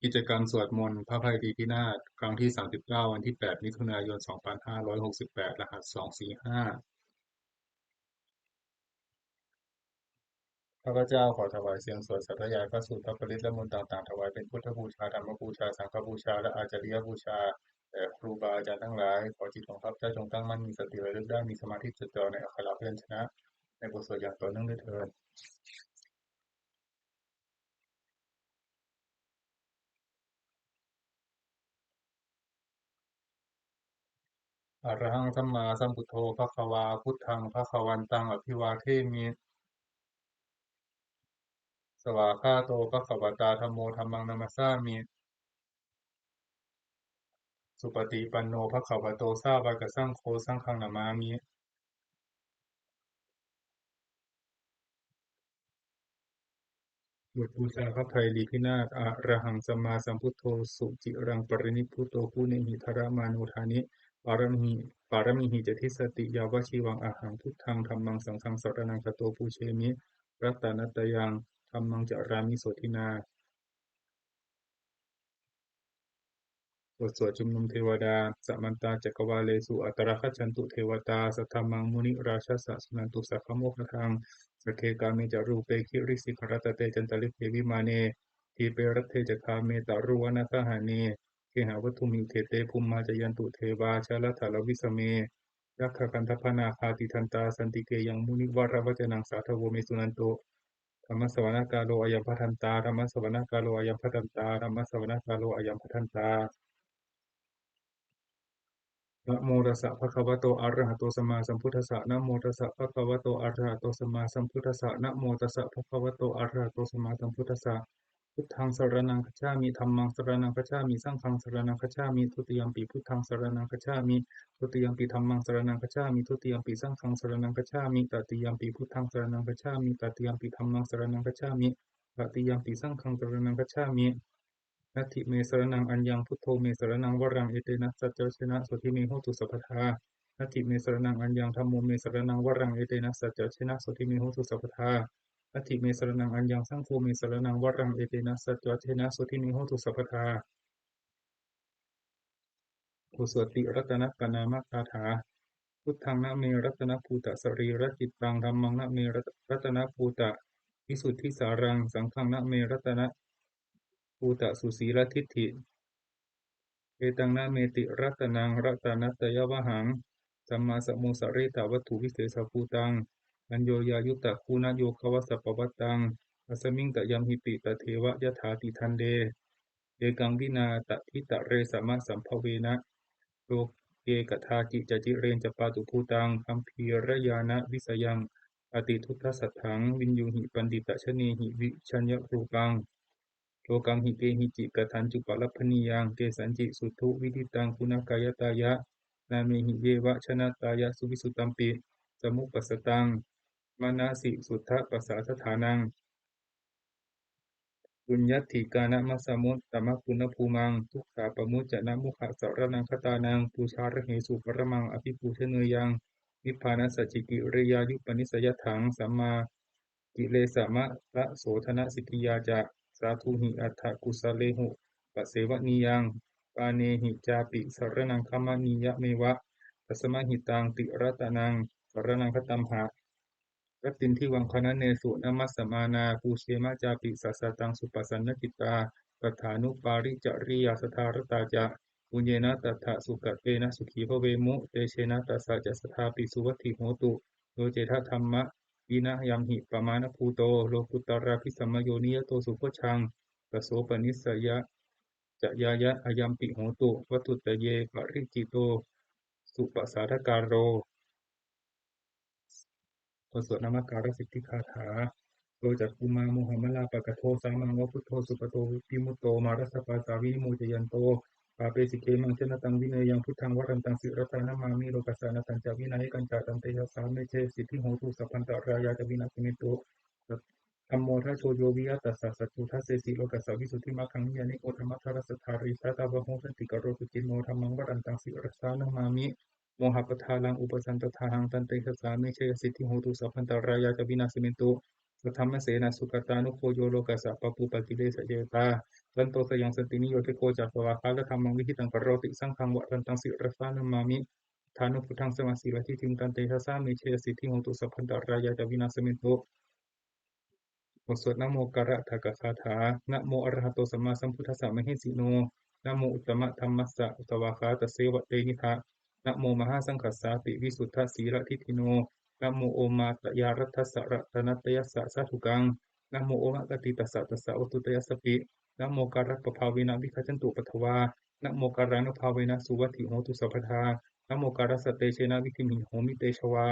กิจกรรมสวดมนต์พระไพดีพินาศครั้งที่39วันที่8มิถุนายน2568รหัส245ข้าพเจ้าขอถวายเสียงสวดสาธยายพระสูตรพระปริตรและมนต์ต่างๆถวายเป็นพุทธบูชาธรรมบูชาสังฆบูชาและอาจาริยบูชาแด่ครูบาอาจารย์ทั้งหลายขอจิตของข้าพเจ้าจงตั้งมั่นมีสติระลึกได้มีสมาธิจดจ่อในอักขระพยัญชนะในบทสวดอย่างต่อเนื่องด้วยเถิดอะระหังสัมมาสัมพุทโธภควาพุทธังภควันตังอภิวาเทมิสวากขาโตภควตาธัมโมธัมมังนัมสสามิ สุปฏิปันโนภควโตสาวกสังโฆสังฆังนามามิบทบูชาพระไตรลีพินาศอะระหังสัมมาสัมพุทโธสุจิรังปรินิพพุโตผู้เนหิทรมานุธานิปารมิหิจทิสติยาวชีวังอะหังพุทธังธัมมังสังฆังสรณังคโตปูเชมิรัตตนัตตยังธัมมังจารามิโสทินา บทสวดชุมนุมเทวดาสัมมันตาจักรวาเลสุอัตรคัจฉันตุเทวตาสัทธมมังมุนิราชสสะสุนันตุสัพพโมคทังสกเคกาเมจารูเปคิริสิขรตเตจันตลิเกวิมาเนทีเปรัตเทจคาเมตารุวนาคหาเนเคหาวัตถุมิเทเตภุมมาจยันตุเทวาชาลถาลวิสเมยัคขกันทพนาคาติทันตาสันติเกยังมุนิวรวจนังสาธโวเมสุนันโตธรรมสวนากาโลอายัมพัทันตาธรรมสวนากาโลอายัมพัทันตาธรรมสวนากาโลอายัมพัทันตา นะโมตัสสะภะคะวะโตอะระหะโตสัมมาสัมพุทธัสสะนะโมตัสสะภะคะวะโตอะระหะโตสัมมาสัมพุทธัสสะนะโมตัสสะภะคะวะโตอะระหะโตสัมมาสัมพุทธัสสะพุทธังสรณังคัจฉามิธัมมังสรณังคัจฉามิสังฆังสรณังคัจฉามิทุติยัมปิพุทธังสรณังคัจฉามิทุติยัมปิธัมมังสรณังคัจฉามิทุติยัมปิสังฆังสรณังคัจฉามิตติยัมปิพุทธังสรณังคัจฉามิตติยัมปิธัมมังสรณังคัจฉามิตติยัมปิสังฆังสรณังคัจฉามิ นัตถิเมสรณังอัญญังพุทโธเมสรณังวรังเอเตนะสัจจชนะโสทิเมโหตุสัพพทานัตถิเมสรณังอัญญังธัมโมเมสรณังวรังเอเตนะสัจจชนะโสทิเมโหตุสัพพทานัตถิเมสรณังอัญญังสังโฆเมสรณังวรังเอเตนะสัจจชนะโสทิเมโหตุสัพพทาโอสวติรัตนกนามคาถาพุทธังนะเมรัตนภูตะสรีระจิตตังธัมมังนะเมรัตนภูตะวิสุทธิสารังสังฆังนะเมรัตนภูตะสุสีลทิฏฐิ เอตังนะเมติรัตนังรัตนัตยวหังสัมมาสัมโมสะเรตาวัตถุวิเศษภูตังอัญโยยายุตตะคูณโยคะวสัพพวัตตังอัสมิงกะยัมหิปิตเทวะยถาติทันเดเอกังวินาตทิตะเรสมะสัมภเวนะโลเกกทาจิจจิเรนจปาตุภูตังคัมภีรยานะวิสยังอติทุตถสัทถังวินยูหิปันดิตชเนหิวิชัญญรูปัง โลกังหิเกหิจิกทันจุปลัพพนิยังเกสัญจิสุทุวิดิตังคุณากายตายะนาเมหิเยวะชนะตายะสุวิสุตตัมปิสมุปปัสสตังมนาสิสุทธปัสสะสถานังปุญญตถิกานะมัสสมุตตมะปุณณภูมังทุกขาปมุจจะนะมุขะสารนังคตานังปูชาระเหสุปรมังอภิปูชเนยยังนิพพานัสสจิกิริยายุปนิสยถังสัมมากิเลสมะละโสธนสิกิยาจะสาธุหิอัฏฐกุสเลหุปัสเสวะนิยังปาเนหิจาปิสรนังคัมมนิยะเมวะตัสมะหิตังติรัตนังสรนังคตัมหะ รัตตินทิวังคณะเนสุนมัสสมานาปูเชมะจาปิสัสสะตังสุปสันนจิตตาปัฏฐานุปาริจริยาสทารตาจะปุญเยนะตัฏฐสุกะเตนะสุขีพเวมุเตเชนะตัสสะจะสทาปิสุวัตถิโหตุโยเจทธรรมะวินะยัมหิปมาณภูโตโลกุตตราภิสัมมโยนิยโตสุโคชังตโสปนิสสยะจะยายะอายัมปิโหตุวัตุตเยปริจิโตสุปสาทการโร บทสวดนมัสการสิทธิคาถาโดยจักกุมารโมหมลาปะกะโทสามังวะพุทโธสุปโตวิมุตโตมารัสสะปาสาวินิโมจยันโตปาเปสิเกมังชนะตังวิเนยังพุทธังวรันตังสิรตานามามิโลกัสสานะตัญจวินัยกันจาตันเตยะสาเมเชสิทธิโหตุสัพพันตรายาจวินาศมิโตธัมโมทัชโชโยวิยตัสสะสัจจุทัสเสสิโลกัสสะวิสุทธิมรรคังนิยานิโกธรรมทารสสทธาริสาตาวะโหสันติกโรสุจินโนธัมมังวรันตังสิรสานามามิ โมหปทาลังอุปสันตทาหังตันเตชะสามิเชยสิทธิโหตุสัพพันตรายาจะวินาศเมตุสัทธรรมเสนาสุขตานุโคโยโลกัสสะปะปุปะกิเลสเจตา รันโตสยังสันตินิโยเทโกจักรวาคาและธรรมังวิหิตังกโรติสังฆังวะรันตังสิรสานามามิฐานุพุทธังสมาสีลทิทิงตันเตทัสสามิเชยสิทธิโหตุสัพพันตรายาจาวินาสมิโตบทสวดนะโมกัรถกคาถานะโมอะระหะโตสัมมาสัมพุทธัสสะมหิสิโนนะโมอุตตมะธัมมัสสะอุตตวาคาตเสวะเตนิทะนะโมมหาสังฆัสสาติวิสุทธสีระทิทิโนนะโมโอมาตยารัตถัสสะระตนัตยัสสะสะทุกังนะโมโอมะกติตัสสะตัสสะวัตุตยัสสปินะโมการัปปภาเวนะวิคัจฉันตุปัทวานะโมการานุภาเวนะสุวัตถิโหตุสัพพทานะโมการัสสะเตเชนะวิคิมิโหมิเตชวา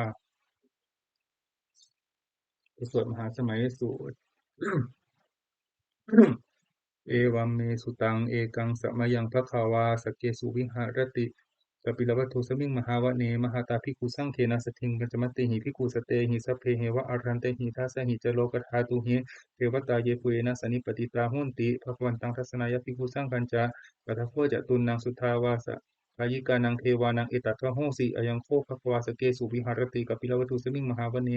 สวดมหาสมัยสูตร เอวัมเมสุตังเอกังสมยังภควาสกเกสุวิหารติกปิลวัตถุสมิงมหาวะเนมหาตาภิกขุสังเทนะสทิงปัญจมัตติหิภิกขุสเตหิสัพเพเหวะอรันเตหิทัสสะหิจโลกธาตุหิเทวตาเยปุเอนะสนิปติตาหุนติภควันตังทัสสนายภิกขุสังคัญจะปัทโคจะตุนนางสุทธาวาสะกายิกานังเทวานังเอตัทโหสิอยังโคภควาสเกสุวิหารติกปิลวัตถุสมิงมหาวะเน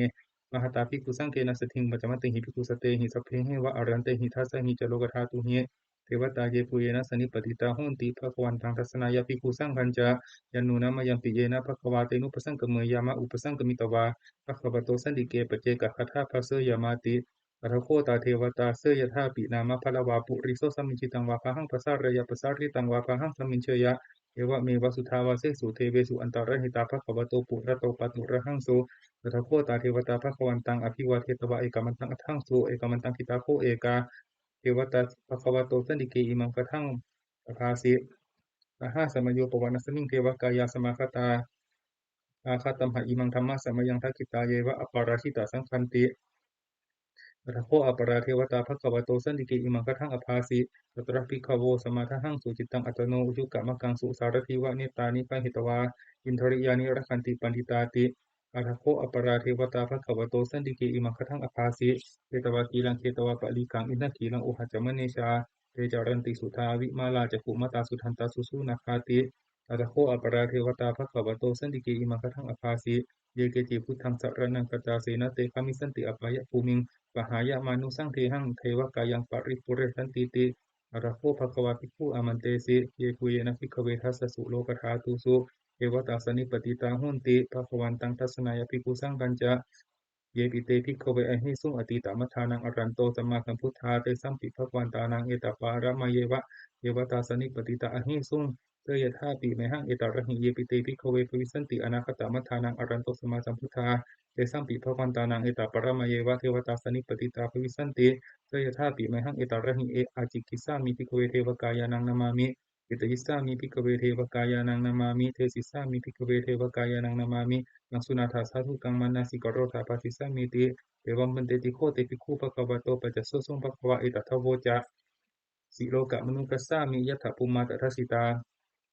มหาตาภิกขุสังเทนะสทิงปัญจมัตติหิภิกขุสเตหิสัพเพเหวะอรันเตหิทัสสะหิจโลกธาตุหิเทวตาเยปุเยนะสนิปติตาโหนติภควันตังทัสสนายภิกขุสังคัญจะยันนูนามยังปิเยนะภควาเตนุปสังกเมยามะอุปสังกมิตวาภควโตสันติเกปเจกะคัทธาภาเสยามาติอัทโคตาเทวตาเสยธาปินามะพะละวาปุริโสสัมมิจิตังวาภหังภาษารยะภาษาริตังวาภหังสัมมินเชยะเอวะเมวะสุทาวาเสสุเทเวสุอันตรหิตาภควโตปุระโตปตุระหังโสอัทโคตาเทวตาภควันตังอภิวาเทตวะเอกมันตังอัตถังโสเอกมันตังกิตาโคเอกาเทวตาภควโตสันติเกอิมังกะทังอภาสิมหาสมโยปวานัสมิงเทวกายาสมาคตาอาคาตัมหะอิมังธรรมะสมยังทักขิตาเยวะอปาราชิตาสังคันติอัตโคอปราเทวตาภควโตสันติเกอิมังคทังอภาสิตตระภิกขโวสมาทหังสุจิตตังอัตโนอุจุกะมะกังสุสารทิวะเนตานิปะหิตวาอินทริยานิรักขันติปันติตาติอัตโคอปราเทวตาภควโตสันติเกอิมังคทังอภาสิเทตวากีลังเทตวาปะลีกังอินทกีลังอุหจามเนชาเตจารันติสุทาวิมาลาจักขุมตาสุทันตาสุสุนาคาติอัตโคอปราเทวตาภควโตสันติเกอิมังคทังอภาสิเยเกจิพุทธังสรนังกัจจาเสนะเตคามิสันติอปายะภูมิง ปหายามานุสังเทหังเทวกายังปริปุเรสันติติอรโคภควาภิกขุอามันเตสิเยกุเยนะภิกขเวทัสสสุโลกธาตุสุเทวตาสนิปติตาหุนติภควันตังทัสสนายภิกขุสังกัญจะเยปิเตภิกขเวอหิสุงอติตมัฏฐานังอรันโตสัมมาสัมพุทธาเตสัมปิภควันตานังเอตปารามะเยวะเยวตาสนิปติตาอหิสุงเตยธาปิเมหังเอตระหิเยปิเตภิกขเวภวิสันติอนาคตมัฏฐานังอรันโตสัมมาสัมพุทธาเตสัมปิภควันตานังเอตปารามะเยวะเทวตาสนิปติตาภวิสันติเตยธาปิเมหังเอตระหิเออาจิกิสามิภิกขเวเทวกายานังนามามิอิตยิสสามิภิกขเวเทวกายานังนามามิเทสิสามิภิกขเวเทวกายานังนามามินังสุนาถาสาธุกังมานาสิกโรธาปาติสามิติเอวัมปันเตติโคเตปิคูภควโตปัจจโสสงภควะเอตัทโวจะสิโลกะมนุกัสสามิยะถะปุมมาตทัสสิตา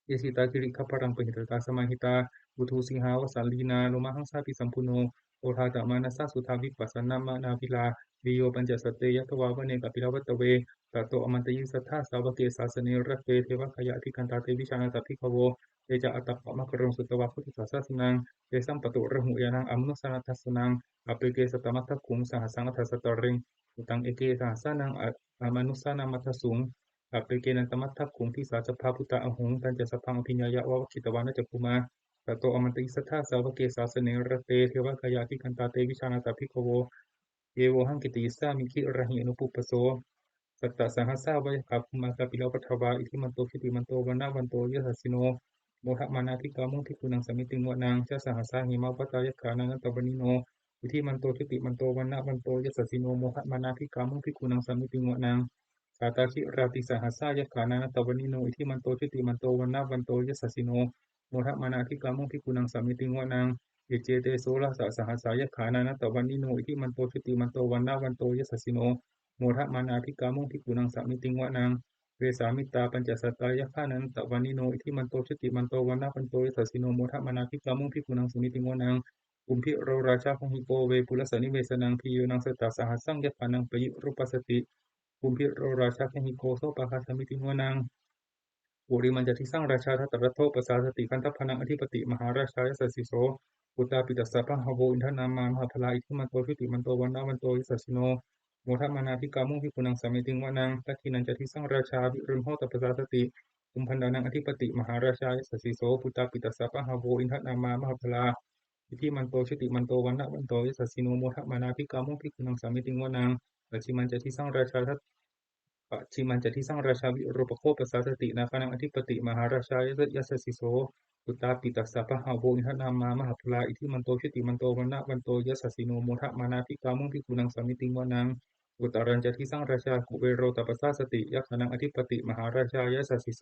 เยสิตาคิริขปรังปหิตตาสมาหิตาอุทูสิหาวสัลลีนาโลมหังสาปิสัมพุโนโอทาตมานัสสะสุทาวิปัสสนามานาวิลาวิโยปัญจสตเตยะทวาวเนกปิลวัตเวตัตโตอมันตยิสัทธาสาวเกสาสเนรเตเทวะขยะภิคันตาเตวิชานาตภิกขโวเตจะอัตตปะมะกรงสุตวะพุทธศาสนังเตสัมปตุระหุยานังอมนุสนาทัสสนังอเปเกสตมัตถคุงสหสังอัตสตริงอุตังเอเกสหสานังอมนุสานามัตถสุงอเปเกนันตมัตถคุงทิสาสภาพุตตะอหุงตันจะสพังอภิญญายะวะวคิตวานะจักคุมาตัตโตอมันติสัทธาสาวเกสาสเนรเตเทวะขยะภิคันตาเตวิชานาตภิกขโวเยโวหังกิติยิสสามิคิระหิอนุปุปปโสสัตตสังหสาวายขับมากาปิลปัทวาอิทิมันโตคิติมันโตวันนาวันโตยสัสสิโนโมหะมานาทิกามุทิกุนังสมิติงวนังชาสหัสสาหิมาวัตายขานังนัตตบนิโนอิทิมันโตทิติมันโตวันนาวันโตยสัสสิโนโมหะมานาทิกามุทิกุนังสมิติงวนังสาตาคิราติสหัสสายขานังนัตตบนิโนอิทิมันโตทิติมันโตวันนาวันโตยสัสสิโนโมหะมานาทิกามุทิกุนังสมิติงวนังเอเจเตโสลาสสหัสสายขานังนัตตบนิโนอิทิมันโตทิติมันโตวันนาวันโตยสัสสิโนโมทะมานาภิกามุทิกุนังสามิติงวะนังเวสามิตาปัญจสัตตายะฆานันตวานิโนอิทิมันโตชติมันโตวันนาปันโตยสัสสิโนโมทะมานาภิกามุทิกุนังสามิติงวะนังอุมพิโรราชาของหิโกเวปุลสนิเวสนังพิโยนังสตาสหัสสังยะปานังปยิรูปสติอุมพิโรราชาของหิโกโสปะคาสมิติงวะนังปุริมันจะทิสังราชาทัตตระโทปสาสติคันทัพพนังอธิปติมหาราชายสัสสิโสปุตตาปิตัสสะพะหะโวอินทนามามหาพลาอิทิมันโตชติมันโตวันนาวันโตยสัสสิโน โมทมานาภิกามุงภิกขุนังสามิติงวานังทักขินันจะทิสังราชาวิรุณโหตปัสสาสติกุมพันดานังอธิปติมหาราชาสสิโสปุตตาปิตัสสะปะหาโวอินทนามามหาพลาอิทิมันโตชุติมันโตวันนะวันโตยสัสสิโนโมทมานาภิกามุงภิกขุนังสามิติงวานังปัจฉิมันจะทิสังราชาทัตปัจฉิมันจะทิสังราชาวิรูปโคปัสสาสตินาคานังอธิปติมหาราชายสสิโสปุตตาปิตัสสะปะหาโวอินทนามามหาพลาอิทิมันโตชุติมันโตวันนะวันโตยสัสสิโนโมทมานาภิกามุงภิกขุนังสามิติงวานัง อุตรัญจะทิสังราชากุเวโรตปัสสาสติยักขนังอธิปติมหาราชายะสัสสิโส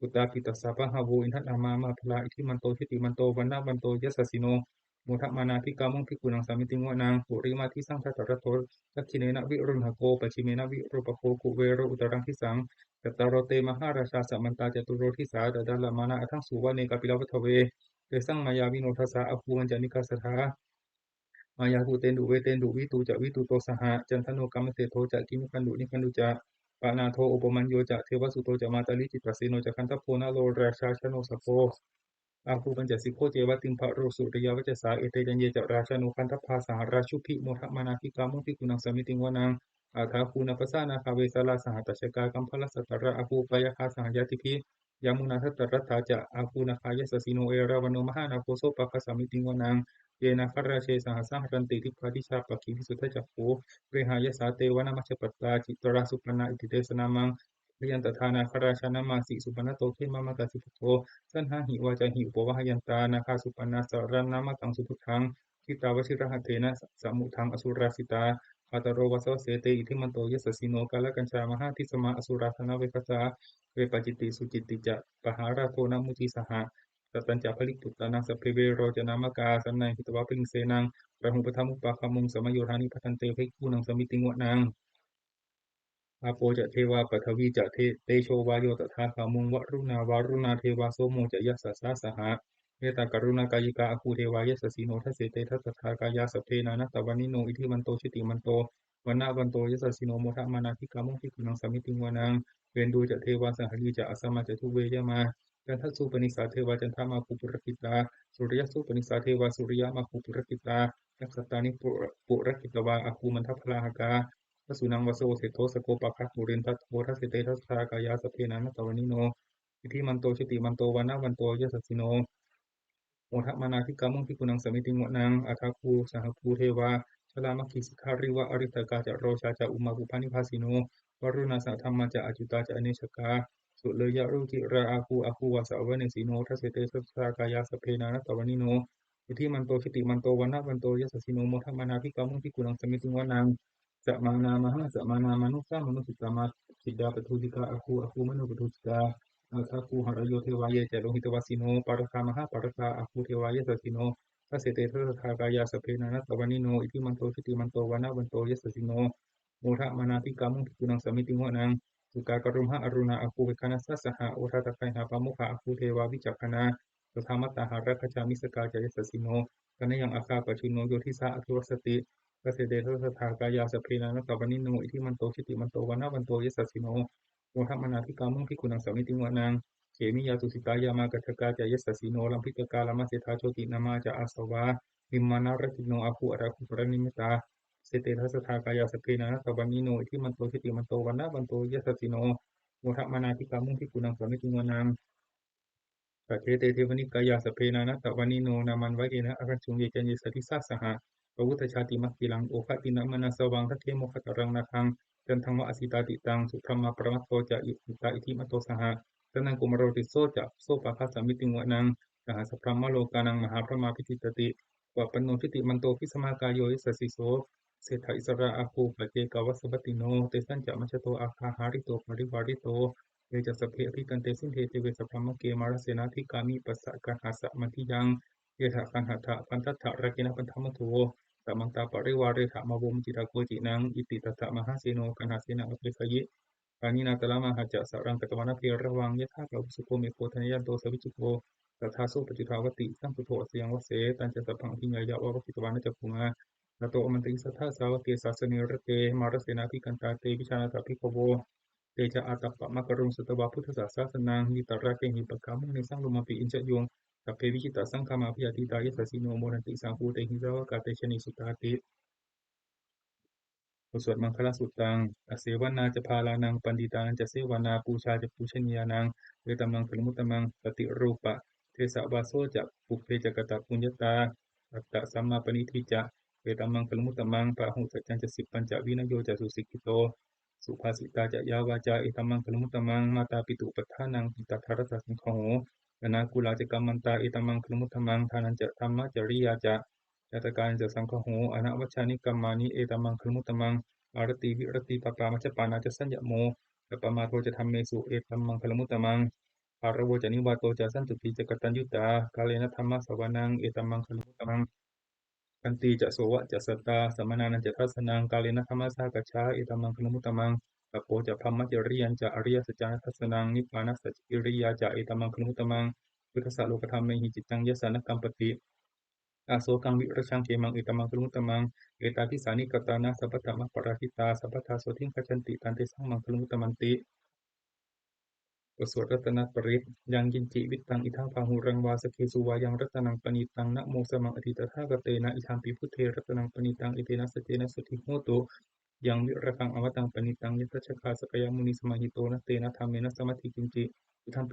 อุตาปิตัสสะปะหาโวอินทนามามหาพลาอิทิมันโตทิติมันโตวันนะวันโตยะสัสสิโนโมทมานาภิกามุงภิกขุนังสามิติงวะนางปุริมาทิสังทัตตระโตทักขิเนนะวิรุณหโกปัจฉิเมนะวิรูปโคกุเวโรอุตรังทิสังกัตตารโตเตมหาราชาสัมมันตาจตุโรทิสาดาดาลมานะอัทังสุวะเนกาปิลวัฏเวเตสังมายาวิโนทัสสะอภูวันจานิกาสถา มายาภูเตนดุเวเตนดุวิตูจะวิตูโตสหะจันทโนกรรมเสโทจะกิมิคันดุนิคันดุจะปานาโทอุปมัญโยจะเทวสุโตจะมาตาลิจิตรสีโนจะคันทโพนาโลราชาชโนสโพอาภูปัญจสิกโคเจวติมภะโรสุริยาวัจสาเอเตยัญเยจะราชานุคันทภาสหราชุพิโมทมานาภิกามุภิกุนังสมิติงวนังอาทาภูนปัสสานาคาเวสาลาสหตัชกากัมพลสัตตระอาภูปยคาสหยติพิยามุนาทัตตรัตถาจะอาภูนาคายสสิโนเอราวันโนมหานาโคโสปะคสมิติงวนัง เยนะคราเชสหสังหรันติทิพาทิชาปกิวิสุทธจักขุเรหายสาเตวนามัชปัตตาจิตราสุปนาอิติเตสนามังเรียนตถานาคราชนามาสิสุปนโตเขมามากาสิพุทโธสันหาหิวาจาหิอุปวะหยันตานาคาสุปนาสารนามาตังสุพุทธังทิตาวชิรหเทนะสมุทังอสุราสิตาปาตโรวัสเสเตอิทิมันโตยสสิโนกาลกัญชามหาทิสมาอสุราธนาเวคัสสาเวปจิตติสุจิตติจะปหาราโทนามุจิสหะ Tatanca palikuttanang sappevero janamaka sannai hitava pringsenang rahupathamupakamung samayorhani patante bhikkhunan samitinguanang อาโปจะเทวาปัทวีจะเตโชวาโยตถาคามุงวรุณาวารุณาเทวาโสโมจะยัสสะสาสหะเมตตากรุณากายิกาอคูเทวายัสสสีโนทัสเสเตทัสสะทากายาสพเพนานัตตวันิโนอิทิมันโตชิติมันโตวันนาวันโตยัสสสีโนโมทะมานาทิกามุทิกุนังสมิติงวานังเวนดูจะเทวาสหลีจะอสมาจะทุเวยมาจันทสุปนิสาเทวาจันทามาภูปุรกิตาสุริยสุปนิสาเทวาสุริยมาภูปุรกิตายักษตานิปุรกิตวาอคูมันทพลาหกา พระสุนังวโสเสโทสโกปะคะปุเรนทัตโททัสเสเตทัสสากายาสพเพนันตวนิโนอิทิมันโตชติมันโตวันนะวันโตยสัสสิโนโมทมานาทิกามุงพิกุนังสมิติงวนังอาทาคูสหภูเทวาชลามัคคิสิกขาริวะอริตกาจะโรชาจะอุมาปุพานิภาสิโนวรุณาสัทธรรมาจะอจุตาจะอเนชกาสุเลยะรุจิราอาคูวาสาวเนสีโนทัสเสเตทัสสากายาสพเพนันตวนิโนอิทิมันโตชติมันโตวันนะวันโตยสัสสิโนโมทมานาทิกามุงพิกุนังสมิติงวนัง สมานามหาสมานามนุสามนุสิตามาสิดาปทุติกาอคูมนุปทุติกาอาทาคูหรโยเทวายเจโลหิตวาสิโนปารคามหาปารคาอคูเทวายสัสสิโนทัสเสเตทัสสะกายาสพเพนานัตตวานิโนอิทิมันโตชิติมันโตวานะวันโตยสัสสิโนโมทะมานาภิกามุขิกุนังสมิติงวนังสุกากรุมหะอรุณาอคูเวคานัสสะสหะโอทัตตะไคหาปามุขะอคูเทวาวิจักขณาสธรรมตตาหารัคจามิสกาจายสัสสิโนกันยังอาคาปชุโนโยทิสาอภิวัสติ กเสเดทัสสะทากายาสพเพนันตวานิโนอิทิมันโตชิติมันโตวันนะวันโตยสัสสิโนโมทัมมนาธิกามุงพิกุนังสามิติงวานางเขมิยาตุสิตายามากัจจกาจายสัสสิโนลัมพิกกาลามาเสธาโชตินามาจะอาสวาหิมมานารติโนอาภูอราคุปรนิมิตาเสเตทัสสะทากายาสพเพนันตวานิโนอิทิมันโตชิติมันโตวันนะวันโตยสัสสิโนโมทัมมนาธิกามุงพิกุนังสามิติงวานาง ปัจเจเตเทวนิกายาสพเพนานะตะวันนิโนนามันไว้เกนะอรัจจุงเยจันเยสติสัสสหะปวุตชาติมัคคิลังโอภตินะมนัสสวังทัคเทโมขตรังนาคังจันทังวะอสิตาติตังสุพรหมปรมัตโตจะอิตาอิทิมัตโตสหะตนังกุมารโรติโซจะโซปะคัสสมิติงวะนังสหสัพพมโลกานังมหาพระมาพิจิตติวะปนโนทิติมันโตพิสมากายโยยสสิโสเศรษฐอิสระอาคูปเจกวัสสปติโนเตสัญจะมัชโตอาคาหาริโตปริวาริโต เยจะสพเพอภิกันเตสินเทเตเวสัพพมะเกมาราเสนาธิกามิปัสสะกันหาสะมันทิยังเยถะกันหัตถะปันทัตถะระกินะปันธมะโทสัมมันตาปริวาเรถะมาวุมจิตาโกจินังอิติตัสสะมหาเสโนกันหาเสนาอภิสยิปานินาตละมหาจะสะรังกตวนาเพระวังยะถาเราสุโกเมโคทนยันโตสวิจุโกสัทธาโสปจิภาวติสัมพุทโธอสยังวเสตันจะสัพพังทิญญายะวะวะกิตวานะจักขุงาตโตอมันติสัทธาสาวเกสาสเนระเตมาราเสนาภิกันตาเตวิชานาตาภิกขโว เตจะอาตัปปะมะกรุงสุตวาพุทธศาสสนังหิตระเกหิปะกามุในสังลุมาปิอินจยงสัพเพวิจิตาสังฆามาพิยติตายสัสสิโนโมนันติสังภูเตหิสาวกาเตชนิสุตาติ ทสวดมังคลสุตตังอเสวนาจะพาลานังปันติตานังจะเสวนาปูชาจะปูชนียานังเวตัมมังคลมุตตมังปฏิรูปะเทสาวาโซจะปุเพจะกตปุญญตาอัตตะสัมมาปณิทิจะเวตัมมังคลมุตตมังปะหุสัจจันจะสิบปัญจวินโยจะสุสิกิโตสุภาสิตาจะยาวาจาเอตัมมังคลมุตตมังมาตาปิตุปัฏฐานังปิตาธารสัสสังฆโหอนาคุลาจะกัมมันตาเอตัมมังคลมุตตมังทานันจะธรรมจริยาจะยัตการจะสังฆโหอนาวัชชานิกัมมานิเอตัมมังคลมุตตมังอารติวิรติปปามัจจปานาจะสัญญโมกัปปมาโทจะทำเมสุเอตัมมังคลมุตตมังภารโวจะนิวาโตจะสันตุติจะกตัญญุตากาเลนะธรรมะสวนังเอตัมมังคลมุตตมังกันติจะโสวะจะสตตาสมนานันจะทัสนังกาเลนะธรรมะสากัจฉาเอตัมมังคลมุตตมังกัปโปจะพัมมัจจริยันจะอริยสัจจานัทัสนังนิพพานัสสจิริยาจะเอตัมมังคลมุตตมังพุทธสสะโลกธรรมเมหิจิตตังยสานกัมปติอาโศกังวิรชังเกมังเอตัมมังคลมุตตมังเอตาทิสานิกตานะสัพพะมะปราทิตาสัพพทาโสทิงคัจฉันติตันเตสังมังคลมุตตมันติสวดรัตนปริตยังกินจิวิตังอิทังพาหุรังวาสเคสุวายังรัตนังปณิตังนะโมสมังอธิตถากเตนะอิทังปิพุทเทรัตนังปณิตังเอเตนะสเจนะสติโหตุยังวิรกังอวตังปณิตังยัตถะคาสกยมุนิสมาหิโตนะเตนะธรรมเมนะสมาธิกินจิอิทัม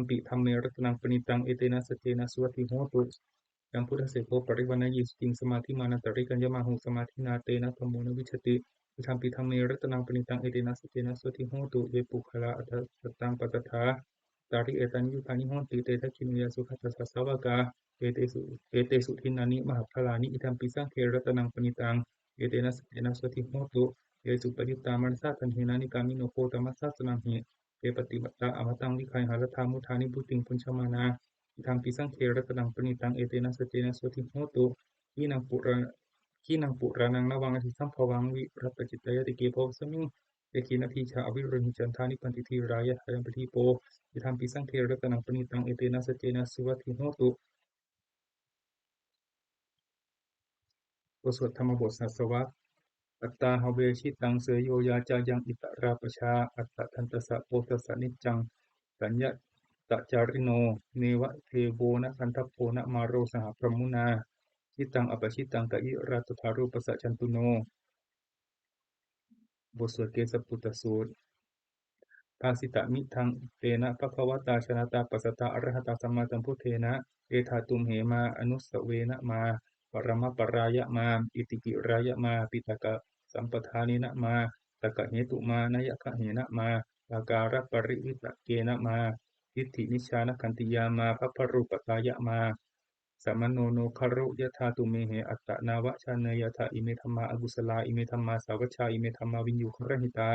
ปิธรรมเมรัตนังปณิตังเอเตนะสเจนะสวัติโหตุยังพุทธเสโกปริวานายิสติงสมาธิมานันตริกัญญมาหุสมาธินาเตนะธรรมโมนวิชติอิทัมปิธรรมเมรัตนังปณิตังเอเตนะสเจนะสวัติโหตุเยปุคละอัตถตังปัตถาตาริเอตันยุคานิโหติเตทักขินเยสุขัตถสสาวกาเอเตสุทินานิมหาพลานิอิทัมปิสังเครัตนังปณิตังเอเตนะสเจนะสวัติโหตุเยสุปฏิตามรสาตันเหนานิกามิโนโคตมัสสะสนังหิเอปฏิบัตตาอมตังวิคัยหารธามุทานิบุติงปุญชมานาอิทังปิสังเครัตนังปณิตังเอเตนะสเจนะสวัติโหตุขีนังปุรานังนวังอธิสัมภวังวิรัตปจิตตยติเกโพสมิงเอขีนาทีชาอวิรุณิจันทานิปันติทีรายะหายัมปทิโปอิทัมปิสังเครัตนังปณิตังเอเตนะสเจนะสวัติโหตุสวดธรรมบทสัสวะอัตตาหเวชิตังเสยโยยาจายังอิตราปชาอัตตะทันตสะโพธสะนิจจังสัญญะตะจาริโนเนวะเทโวนะคันทโพนะมาโรสหพรหมุนาชิตังอปชิตังกะอิราตถารูปสัจจันตุโนบทสวดเกสปุตตสูตรภาสิตามิทังเตนะภควตาชนะตาปัสสตาอรหตาสัมมาสัมพุทเทนะเอธาตุมเหมาอนุสเวนะมาปรมปรายะมาอิติกิรายะมาปิตกะสัมปทานินะมาตกะเหตุมานยคะเหนะมาอาการปริวิตเกนะมาทิฏฐินิชฌานขันติยามาภัพพรูปตายะมาสัมมโนโนคารุยถาตุเมเหอัตตนาวชาเนยถาอิเมธัมมาอกุศลาอิเมธัมมาสาวัชชาอิเมธัมมาวินยูครหิตา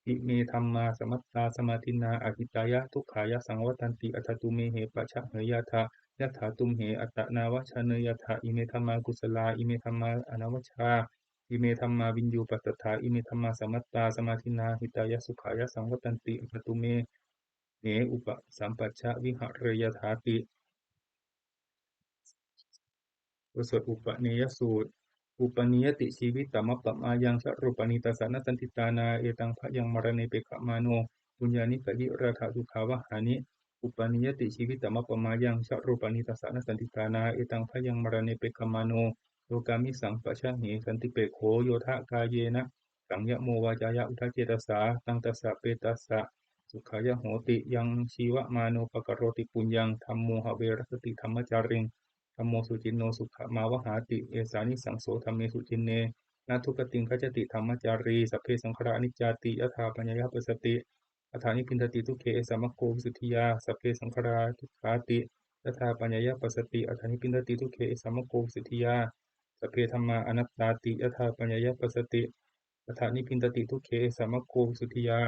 อิเมธัมมาสมัตตาสมาทินาอหิตายะทุกขายะสังวัตันติอัตตุเมเหปัจฉะเหยถายถาตุมเหอัตตนาวชาเนยถาอิเมธัมมากุศลาอิเมธัมมาอนาวชาอิเมธัมมาวินยูปัสสถาอิเมธัมมาสมัตตาสมาทินาหิตายะสุขายะสังวัตันติอัตตุเมเหอุปสัมปัชชะวิหะเรยถาติสวดอุปเนยสูตรอุปนิยติชีวิตตมัปปมายังชรูปนิตาสานสันติตานาเอตังพยังมรณะเปขมาโนปุญญานิกยิราธาทุขาวหานิอุปนิยติชีวิตตมัปปมายังชรูปนิตาสานสันติตานาเอตังพยังมรณะเปขมาโนโลกามิสังปะชะเหสันติเปโขโยทะกายเยนะสังยะโมวาจายะอุทะเจตสาตังตัสสะเปตัสสะสุขายะโหติยังชีวมาโนปกโรติปุญญังธัมโมหเวรสติธรรมจาริงธัมโมสุจินโนสุขมาวหาติเอสานิสังโสธัมเมสุจินเนนาทุกติงขจติธรรมจารีสัพเพสังขารอนิจจาติยถาปัญญยปัสสติอัฏฐานิพินทติทุกเขสัมมโกวิสุทธิยาสัพเพสังขาราทุกขาติยถาปัญญยปัสสติอัฏฐานิพินทติทุกเขสัมมโกวิสุทธิยาสัพเพธัมมาอนัตตาติยถาปัญญยปัสสติอัฏฐานิพินทติทุกเขสัมมโกวิสุทธิยา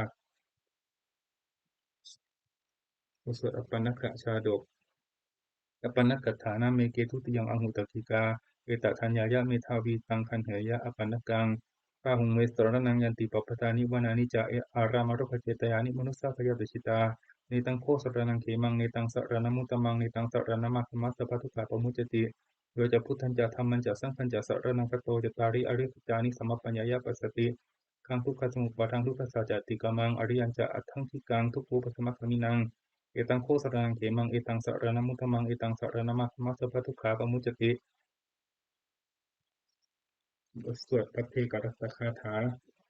สวดอปันนกะชาดก อปันนกัฏฐานะเมเกทุติยังอหุตกิกาเอตทัญญายะเมทาวีตังคันเหยะอปันนกังปาหุงเวสรณังยันติปปทานิวานานิจาเออารามรุขเจตยานิมนุสสะพยาติชิตาเนตังโคสรนังเขมังเนตังสรณมุตตมังเนตังสรณมัคคมัสสะพัทุกาปมุจจติโดยจะพุทธันจะธรรมันจะสังฆันจะสรณังคโตจะตาริอริยจานิสัมมปัญญายะปัสสติขังทุกขสมุปบาทังทุกขสัจจติกามังอริยัญจะอัตถังทิกังทุกขูปสมัคคมินัง เอตังโคสรนังเขมังเอตังสรณมุตตมังเอตังสรณมัคคมัสสะพะทุกขาปมุจจติ บทสวดพระเทกรัตคาถา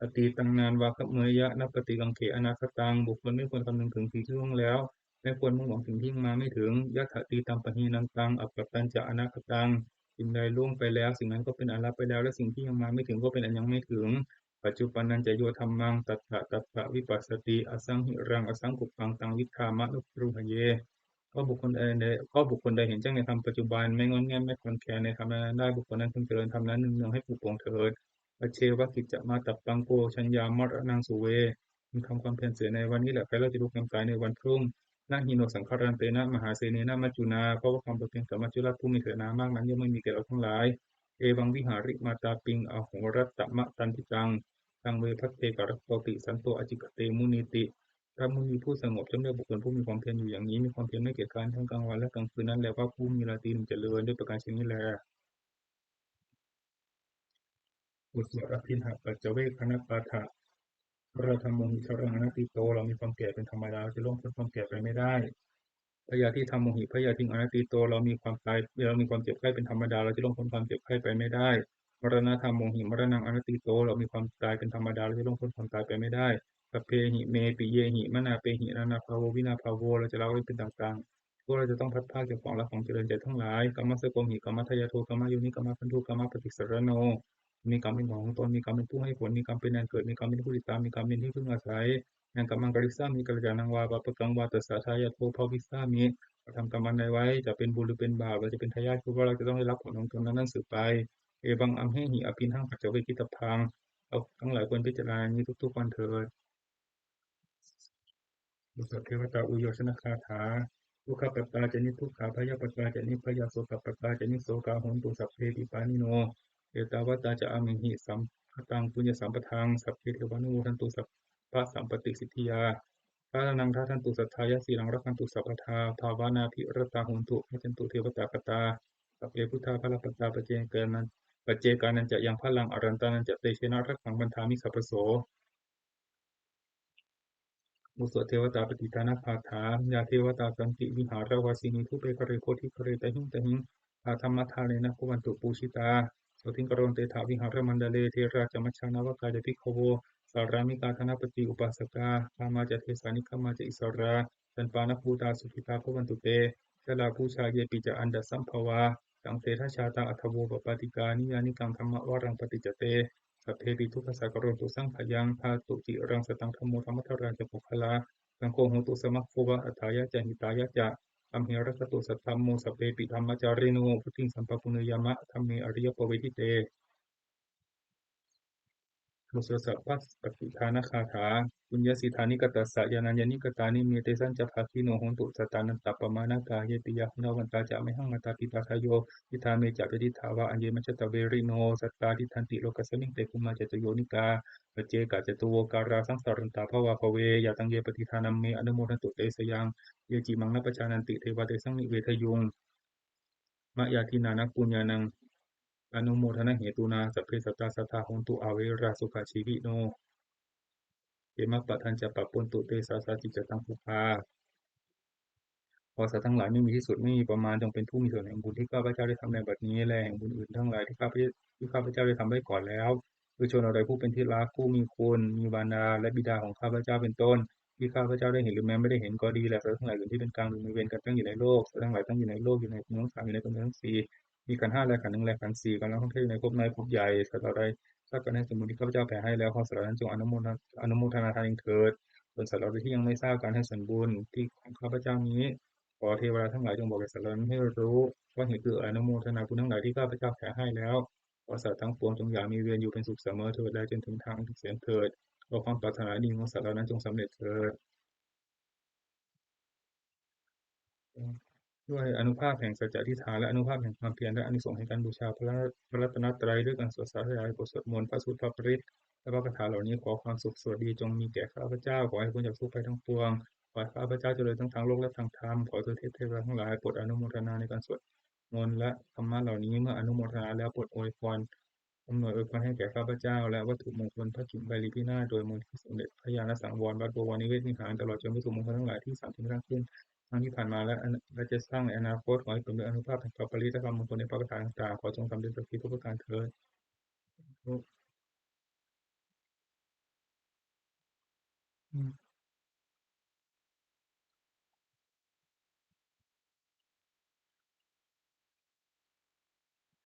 อตีตังนานวากเมยะนัปปฏิกังเขอนาคตังบุคคลไม่ควรคำนึงถึงสิ่งที่ล่วงแล้วไม่ควรมุ่งหวังสิ่งที่ยังมาไม่ถึงยัตถตีตังปะหีนันตังอัปปตัญจะอนาคตังสิ่งใดล่วงไปแล้วสิ่งนั้นก็เป็นอันลับไปแล้วและสิ่งที่ยังมาไม่ถึงก็เป็นอันยังไม่ถึงปัจจุบันนันจะโยธรรมังตัตถะวิปัสสติอสังหิรังอสังกุปปังตังวิธามะนุปรุหเย ก็บุคคลใดเห็นแจ้งในธรรมปัจจุบันไม่งอนแง่นไม่คลอนแคลนในธรรมนั้นได้บุคคลนั้นพึงเจริญธรรมนั้นเนืองๆให้ปลุกปลงเถิดปัจเชวกิจจะมาตับตังโกชัญญามรณังสุเวมึงทำความเพียรเสียในวันนี้แหละใครเราจะรู้ความตายในวันพรุ่งนาหิโนสังคารันเตนะมหาเสเนนะมัจจุนาเพราะว่าความเพียรสมัจจุราชผู้มีเถิดหนามากนั้นย่อมไม่มีแก่เราทั้งหลายเอวังวิหาริมาตาปิงอโหรัตตมะตันทิตังตังเวพัตเตกรัตโตติสันโตอจิกเตมุนิติ พระมุนีผู้สงบจำเรียกบุคคลผู้มีความเพียรอยู่อย่างนี้มีความเพียรไม่เกียจคร้านทั้งกลางวันและกลางคืนนั้นแลว่าผู้มีราตรีหนึ่งเจริญด้วยประการชนี้แลบทสวดอภินหปัจจเวคขณปาฐะเราทำโมหิชรังอนัตติโตเรามีความแก่เป็นธรรมดาจะล่วงพ้นความแก่ไปไม่ได้พยาธิทำโมหิพยาธิอนัตติโตเรามีความตายเรามีความเจ็บไข้เป็นธรรมดาเราจะล่วงพ้นความเจ็บไข้ไปไม่ได้มรณะธรรมโมหิมรณังอนัตติโตเรามีความตายเป็นธรรมดาเราจะล่วงพ้นความตายไปไม่ได้สัพเพหิเมปิเยหิมนาเปหินานาภาโววินาภาโวเราจะเล่าไว้เป็นต่างๆพวกเราจะต้องพัดพรากจากของรักของเจริญใจทั้งหลายกรรมสโกมหิกรรมทายาโทกรรมโยนิกรรมพันธุกรรมปฏิสรโนมีกรรมเป็นของตนมีกรรมเป็นผู้ให้ผลมีกรรมเป็นแดนเกิดมีกรรมเป็นผู้ติดตามมีกรรมเป็นที่พึ่งอาศัยแห่งกรรมังกริสามีกัลยาณังวาปะปะกังวาตัสสะทายาโทภวิสามิ เราทำกรรมอันใดไว้จะเป็นบุญหรือเป็นบาปเราจะเป็นทายาทคือว่าเราจะต้องได้รับผลของตนนั้นสืบไปเอบังอัมเหหิอภินหังปัจจเวกิตพังเราทั้งหลายควรพิจารณาอย่างนี้ทุกๆวันเถิดบุษเทวตาอุโยชนคาถาทุกขปัตตาจนิทุกขาพยาปัตตาจนิพยาโสกปัตตาจนิโสกาโหนตุสัพเพปิปานิโนเอตาวตาจะอามิหิสัมภตังปุญญสัมปทังสัพเพเทวานุโมทันตุสัพพะสัมปติสิทธิยา พระนังทัทันตุสัทธายสีลังรักขันตุสัพพทาภาวนาภิรตาหุนตุให้จันตุเทวตากตาสัพเพพุทธาภลปตาปเจเกนันปเจกานันจะยังพลังอรันตานันจะเตชนะรักขังบันทามิสัพพโส มุสเทวตาปฏิทานาคาถายาเทวตาสันติวิหารวาสินีทุเปกเรโคทิกเรตหิงตหิงอาธรรมทาเลนะภวันตุปูชิตาโสติงกรณเตถาวิหารมันดาเลเทราจมัชฌานาวกายพิกขโวสารามิกาธนปฏิอุปาสกาคามาจเทสานิคามาจอิสราสันปานภูตาสุขิตาภวันตุเตชลาภูชาเยปิจอันดัสสัมภวาสังเตทชาตาอัทโวปปาติกานิยานิกังธรรมวรังปฏิจเตสัพเพปิทุกขสักโรตุสังขยังพาตุจิรังสตังธรรมโมธรรมทราจะปุคลา สังโฆโหตุสมัคโควะอัฏฐายะจะหิตายะจะอัมเหรสตุสัทธัมโมสพเพปิธรรมจาริโนพุทธิงสัมปปุเนยามะธรรมเมอริยปเวทิเต มุสสะพัสปฏิทานคาถาปุญญสิทานิกตัสสะยานัญญนิกตานิเมเตสัญจะภาคิโนโหนตุสตานันตปปมานากาเยปิยาหุนวันตาจะไม่หังมาตาปิปาทายโยทิธาเมจะปฏิทาวะอัญเยมัชตะเวริโนสัตตาทิทันติโลกัสสมิงเตคุมาจจโยนิกาปเจกาจตุโวการาสังสารันตาภวาภเวยาตังเยปฏิทานัมเมอนุโมทันตุเตสยังเยจิมังนัปปชานันติเทวะเตสังนิเวทยุงมะยาทินานัปุญญานังอนุโมทนาเหตุนาสัพเพสัตตาสัทธาโหนตุอาเวราสุขชีวิโน เยมะปะทันจะปะปนตุเตสาสาจิจตังคุปาขอสัตว์ทั้งหลายไม่มีที่สุดไม่มีประมาณจงเป็นผู้มีส่วนแห่งบุญที่ข้าพเจ้าได้ทำในบัดนี้และแห่งบุญอื่นทั้งหลายที่ข้าพเจ้าได้ทำไว้ก่อนแล้วคือชนอะไรผู้เป็นที่รักผู้มีคุณมีบารดาและบิดาของข้าพเจ้าเป็นต้นที่ข้าพเจ้าได้เห็นหรือแม้ไม่ได้เห็นก็ดีและสัตว์ทั้งหลายอื่นที่เป็นกลางหรือมีเวรกันตั้งอยู่ในโลกสัตว์ทั้งหลายตั้งอยู่ในโลกอยู่ในภพทั้งสามอยู่ในภพทั้งสี่มีขันธ์ห้าและขันธ์หนึ่งและขันธ์สี่กำลังท่องเที่ยวอยู่ในภพน้อยภพใหญ่สัตว์อะไรถ้ากันให้สมบูรณ์ที่ข้าพเจ้าแผ่ให้แล้วขอสัตว์เหล่านั้นจงอนุโมทนาทานเองเถิดส่วนสัตว์เหล่าใดที่ยังไม่ทราบการให้ส่วนบุญที่ของข้าพเจ้านี้ ขอเทวดาทั้งหลายจงบอกแก่สัตว์เหล่านั้นให้รู้ว่าเหตุคืออนุโมทนาคุณทั้งหลายที่ข้าพเจ้าแผ่ให้แล้วขอสัตว์ทั้งปวงจงอย่ามีเวรอยู่เป็นสุขเสมอเถิดและจนถึงทางเสียงเถิดขอความปรารถนาดีของสัตว์เหล่านั้นจงสำเร็จเถิดด้วยอานุภาพแห่งสัจจะอธิษฐานและอานุภาพแห่งความเพียรและอานิสงส์แห่งการบูชาพระรัตนตรัยด้วยการสวดสาธยายบทสวดมนต์พระสุตตรปริตและพระคาถาเหล่านี้ขอความสุขสวัสดีจงมีแก่ข้าพเจ้าขอให้พ้นจากทุกข์ภัยทั้งปวงขอให้ข้าพเจ้าเจริญทั้งทางโลกและทางธรรมขอเทพทั้งหลายโปรดอนุโมทนาในการสวดมนต์และธรรมะเหล่านี้เมื่ออนุโมทนาแล้วโปรดอวยพรอวยพรให้แก่ข้าพเจ้าและวัตถุมงคลพระกิ่งใบลิพินาศโดยมนต์ที่สมเด็จพระญาณสังวรวัดบวรนิเวศวิหารตลอดจนวัตถุมงคลทั้งหลายที่สั่งที่สร้างขึ้น ทั้งที่ผ่านมาและจะสร้างในอนาคตขอให้เป็นด้วยอนุภาพแห่งพระปริตและความมงคลในพระประการต่างๆขอจงสำเร็จสักทีทุกประการเถิด อืม